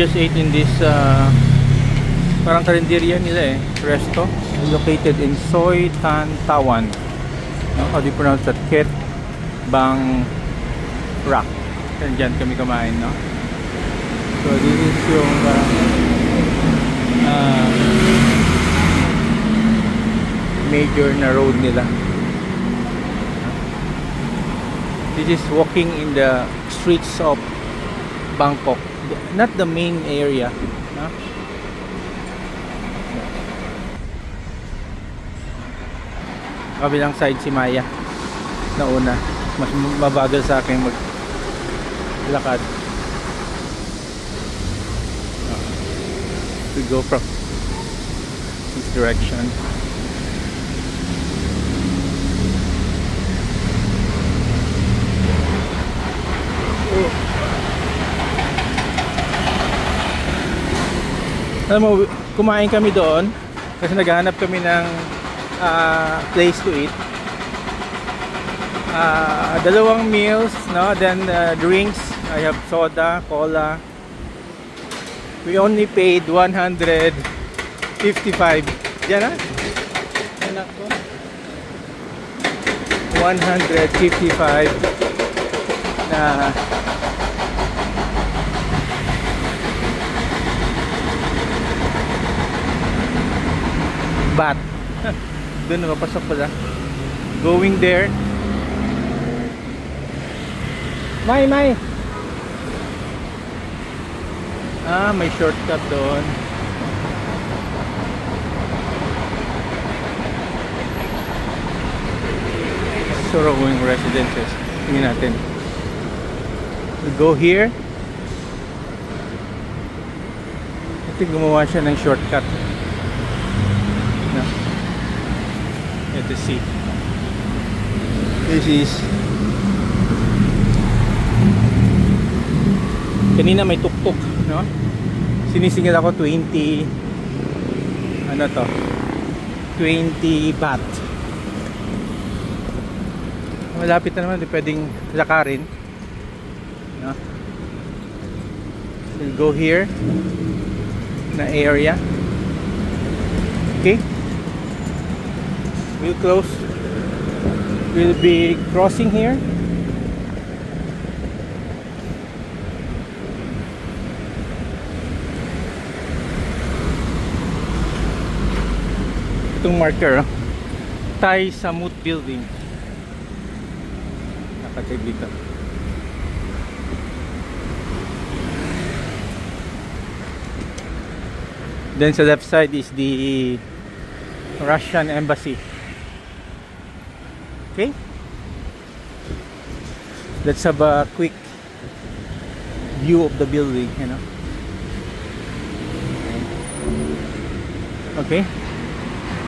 just ate in this parang karinderya nila resto located in Soy Tan Tawan. How do you pronounce that? Ket Bang Rak. And dyan kami kumain, no? So this is yung major na road nila. This is walking in the streets of Bangkok, not the main area, no? Kabilang side si Maya na una, mas mabagal sa akin maglakad. We go from this direction. Alam mo, kumain kami doon kasi naghahanap kami ng place to eat. Dalawang meals, no? Then drinks. I have soda, cola. We only paid 155. Diyan na? Anak ko. 155 na baht. Doon napapasok pala. Going there. May may shortcut doon. Surrounding residences. Tingnan natin. We go here. Ito gumawa siya ng shortcut. To see. This is kanina may tuktok, no? Sinisingil ako 20 ano to? 20 baht. Malapit na naman, di pwedeng lakarin, no? We'll go here na area. Okay? We'll be crossing here. Itong marker, Thai Samut Building. Nakatag dito. Then sa left side is the Russian Embassy. Okay, let's have a quick view of the building, you know. Okay.